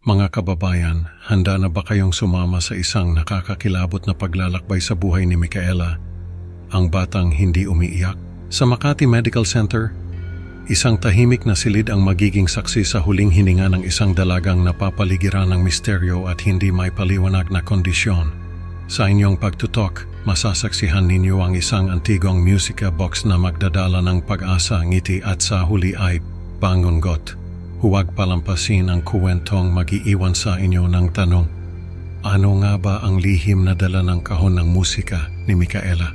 Mga kababayan, handa na ba kayong sumama sa isang nakakakilabot na paglalakbay sa buhay ni Micaela, ang batang hindi umiiyak? Sa Makati Medical Center, isang tahimik na silid ang magiging saksi sa huling hininga ng isang dalagang napapaligiran ng misteryo at hindi may paliwanag na kondisyon. Sa inyong pagtutok, masasaksihan ninyo ang isang antigong musika box na magdadala ng pag-asa, ngiti at sa huli ay bangungot. Huwag palampasin ang kuwentong mag-iiwan sa inyo ng tanong, ano nga ba ang lihim na dala ng kahon ng musika ni Micaela?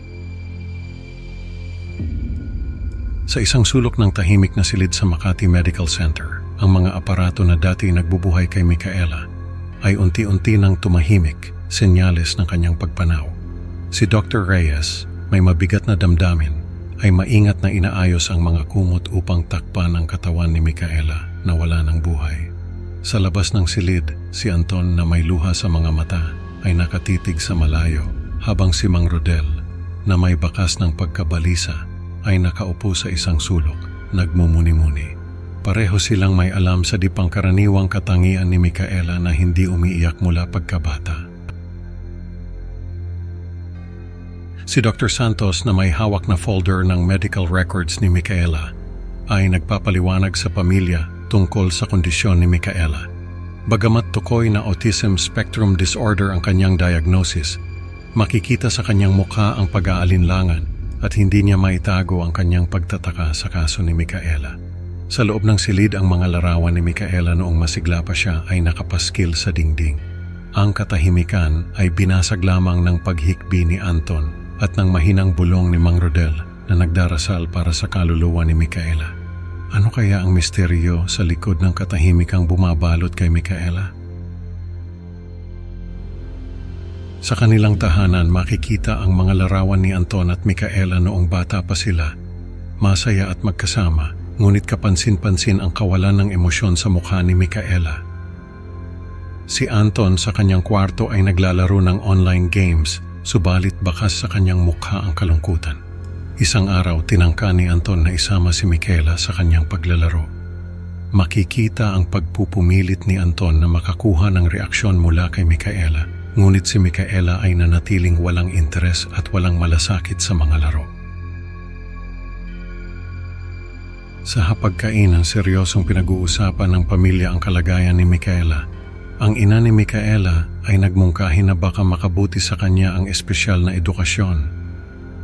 Sa isang sulok ng tahimik na silid sa Makati Medical Center, ang mga aparato na dati nagbubuhay kay Micaela ay unti-unti nang tumahimik, senyales ng kanyang pagpanaw. Si Dr. Reyes, may mabigat na damdamin, ay maingat na inaayos ang mga kumot upang takpan ang katawan ni Micaela na wala ng buhay. Sa labas ng silid, si Anton na may luha sa mga mata ay nakatitig sa malayo, habang si Mang Rodel na may bakas ng pagkabalisa ay nakaupo sa isang sulok, nagmumuni-muni. Pareho silang may alam sa di pangkaraniwang katangian ni Micaela na hindi umiiyak mula pagkabata. Si Dr. Santos na may hawak na folder ng medical records ni Micaela ay nagpapaliwanag sa pamilya tungkol sa kondisyon ni Micaela. Bagamat tukoy na autism spectrum disorder ang kanyang diagnosis, makikita sa kanyang mukha ang pag-aalinlangan at hindi niya maitago ang kanyang pagtataka sa kaso ni Micaela. Sa loob ng silid, ang mga larawan ni Micaela noong masigla pa siya ay nakapaskil sa dingding. Ang katahimikan ay binasag lamang ng paghikbi ni Anton at ng mahinang bulong ni Mang Rodel na nagdarasal para sa kaluluwa ni Micaela. Ano kaya ang misteryo sa likod ng katahimikang bumabalot kay Micaela? Sa kanilang tahanan, makikita ang mga larawan ni Anton at Micaela noong bata pa sila. Masaya at magkasama, ngunit kapansin-pansin ang kawalan ng emosyon sa mukha ni Micaela. Si Anton sa kanyang kwarto ay naglalaro ng online games, subalit bakas sa kanyang mukha ang kalungkutan. Isang araw, tinangka ni Anton na isama si Micaela sa kanyang paglalaro. Makikita ang pagpupumilit ni Anton na makakuha ng reaksyon mula kay Micaela, ngunit si Micaela ay nanatiling walang interes at walang malasakit sa mga laro. Sa hapagkainan, seryosong pinag-uusapan ng pamilya ang kalagayan ni Micaela. Ang ina ni Micaela ay nagmungkahi na baka makabuti sa kanya ang espesyal na edukasyon.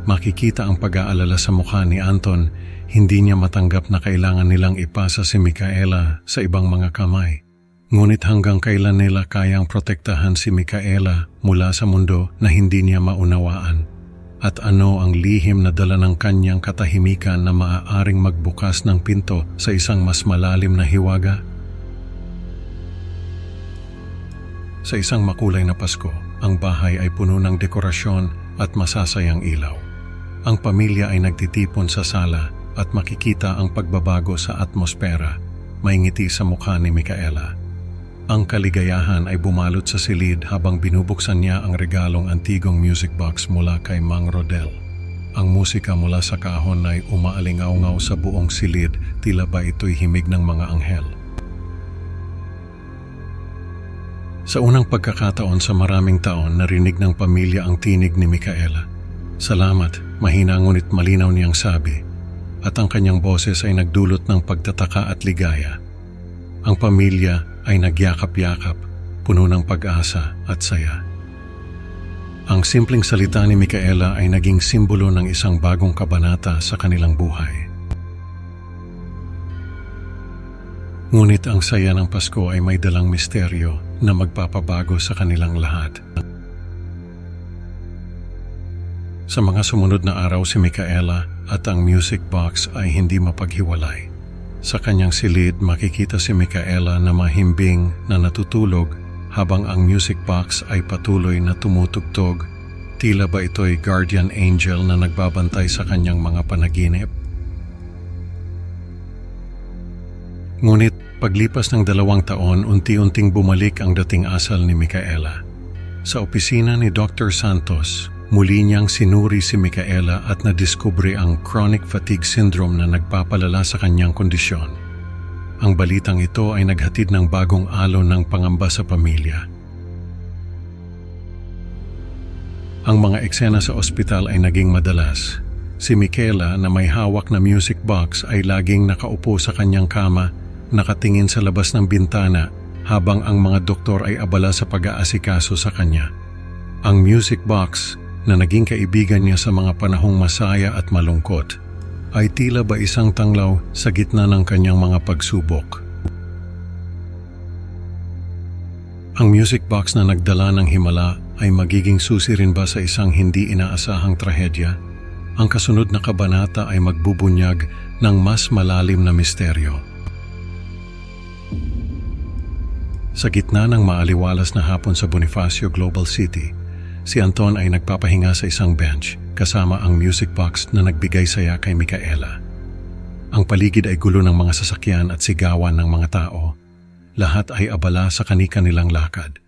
Makikita ang pag-aalala sa mukha ni Anton, hindi niya matanggap na kailangan nilang ipasa si Micaela sa ibang mga kamay. Ngunit hanggang kailan nila kayang protektahan si Micaela mula sa mundo na hindi niya maunawaan? At ano ang lihim na dala ng kanyang katahimikan na maaaring magbukas ng pinto sa isang mas malalim na hiwaga? Sa isang makulay na Pasko, ang bahay ay puno ng dekorasyon at masasayang ilaw. Ang pamilya ay nagtitipon sa sala at makikita ang pagbabago sa atmosfera. May ngiti sa mukha ni Micaela. Ang kaligayahan ay bumalot sa silid habang binubuksan niya ang regalong antigong music box mula kay Mang Rodel. Ang musika mula sa kahon ay umaalingaw-ngaw sa buong silid, tila ba ito'y himig ng mga anghel. Sa unang pagkakataon sa maraming taon, narinig ng pamilya ang tinig ni Micaela. Salamat, mahina ngunit malinaw niyang sabi, at ang kanyang boses ay nagdulot ng pagtataka at ligaya. Ang pamilya ay nagyakap-yakap, puno ng pag-asa at saya. Ang simpleng salita ni Micaela ay naging simbolo ng isang bagong kabanata sa kanilang buhay. Ngunit ang saya ng Pasko ay may dalang misteryo na magpapabago sa kanilang lahat. Sa mga sumunod na araw, si Micaela at ang music box ay hindi mapaghiwalay. Sa kanyang silid, makikita si Micaela na mahimbing na natutulog habang ang music box ay patuloy na tumutugtog. Tila ba ito'y guardian angel na nagbabantay sa kanyang mga panaginip? Ngunit paglipas ng 2 taon, unti-unting bumalik ang dating asal ni Micaela. Sa opisina ni Dr. Santos, muli niyang sinuri si Micaela at nadiskubre ang chronic fatigue syndrome na nagpapalala sa kanyang kondisyon. Ang balitang ito ay naghatid ng bagong alon ng pangamba sa pamilya. Ang mga eksena sa ospital ay naging madalas. Si Micaela na may hawak na music box ay laging nakaupo sa kanyang kama, nakatingin sa labas ng bintana habang ang mga doktor ay abala sa pag-aasikaso sa kanya. Ang music box na naging kaibigan niya sa mga panahong masaya at malungkot ay tila ba isang tanglaw sa gitna ng kanyang mga pagsubok. Ang music box na nagdala ng himala ay magiging susi rin ba sa isang hindi inaasahang trahedya? Ang kasunod na kabanata ay magbubunyag ng mas malalim na misteryo. Sa gitna ng maaliwalas na hapon sa Bonifacio Global City, si Anton ay nagpapahinga sa isang bench kasama ang music box na nagbigay saya kay Micaela. Ang paligid ay gulo ng mga sasakyan at sigawan ng mga tao. Lahat ay abala sa kani-kanilang lakad.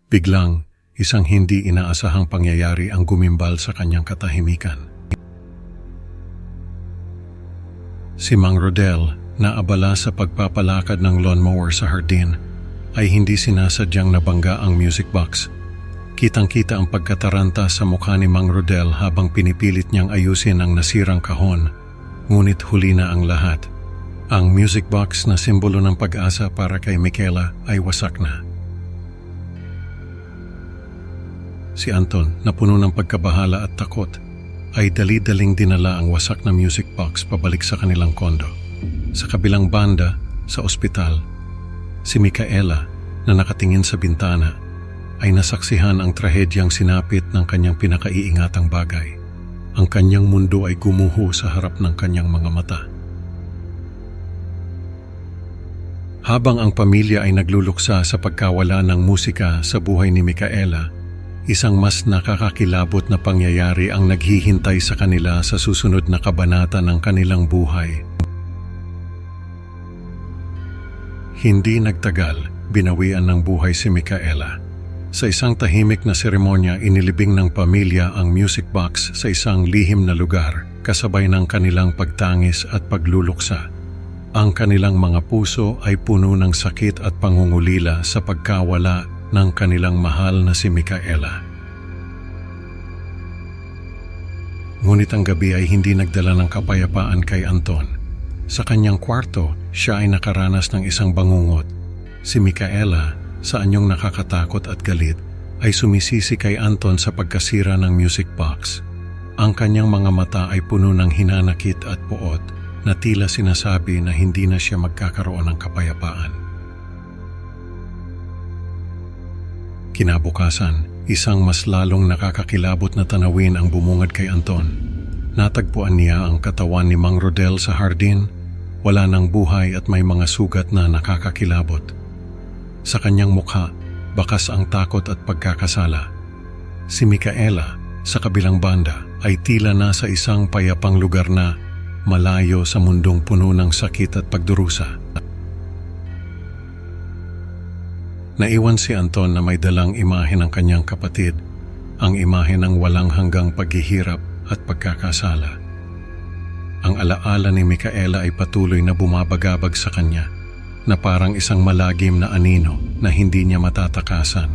Biglang, isang hindi inaasahang pangyayari ang gumimbal sa kanyang katahimikan. Si Mang Rodel, na abala sa pagpapalakad ng lawnmower sa hardin, ay hindi sinasadyang nabangga ang music box. Kitang-kita ang pagkataranta sa mukha ni Mang Rodel habang pinipilit niyang ayusin ang nasirang kahon, ngunit huli na ang lahat. Ang music box na simbolo ng pag-asa para kay Micaela ay wasak na. Si Anton, na puno ng pagkabahala at takot, ay dali-daling dinala ang wasak na music box pabalik sa kanilang kondo. Sa kabilang banda, sa ospital, si Micaela, na nakatingin sa bintana, ay nasaksihan ang trahedyang sinapit ng kanyang pinakaiingatang bagay. Ang kanyang mundo ay gumuho sa harap ng kanyang mga mata. Habang ang pamilya ay nagluluksa sa pagkawala ng musika sa buhay ni Micaela, isang mas nakakakilabot na pangyayari ang naghihintay sa kanila sa susunod na kabanata ng kanilang buhay. Hindi nagtagal, binawian ng buhay si Micaela. Sa isang tahimik na seremonya, inilibing ng pamilya ang music box sa isang lihim na lugar, kasabay ng kanilang pagtangis at pagluluksa. Ang kanilang mga puso ay puno ng sakit at pangungulila sa pagkawala ng kanilang mahal na si Micaela. Ngunit ang gabi ay hindi nagdala ng kapayapaan kay Anton. Sa kanyang kwarto, siya ay nakaranas ng isang bangungot. Si Micaela, sa anyong nakakatakot at galit, ay sumisisi kay Anton sa pagkasira ng music box. Ang kanyang mga mata ay puno ng hinanakit at puot na tila sinasabi na hindi na siya magkakaroon ng kapayapaan. Kinabukasan, isang mas lalong nakakakilabot na tanawin ang bumungad kay Anton. Natagpuan niya ang katawan ni Mang Rodel sa hardin, wala ng buhay at may mga sugat na nakakakilabot. Sa kanyang mukha, bakas ang takot at pagkakasala. Si Micaela, sa kabilang banda, ay tila nasa isang payapang lugar na malayo sa mundong puno ng sakit at pagdurusa. Naiwan si Anton na may dalang imahe ng kanyang kapatid, ang imahe ng walang hanggang paghihirap at pagkakasala. Ang alaala ni Micaela ay patuloy na bumabagabag sa kanya, na parang isang malagim na anino na hindi niya matatakasan.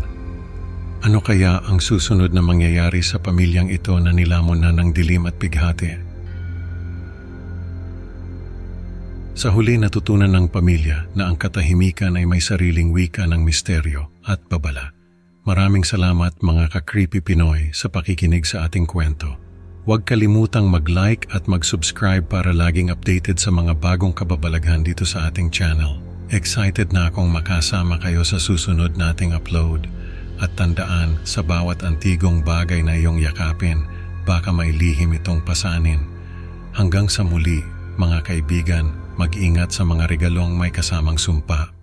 Ano kaya ang susunod na mangyayari sa pamilyang ito na nilamon na ng dilim at bighati? Sa huli, natutunan ng pamilya na ang katahimikan ay may sariling wika ng misteryo at babala. Maraming salamat mga ka-creepy Pinoy sa pakikinig sa ating kwento. Huwag kalimutang mag-like at mag-subscribe para laging updated sa mga bagong kababalaghan dito sa ating channel. Excited na akong makasama kayo sa susunod nating upload. At tandaan, sa bawat antigong bagay na iyong yakapin, baka may lihim itong pasanin. Hanggang sa muli, mga kaibigan, mag-ingat sa mga regalong may kasamang sumpa.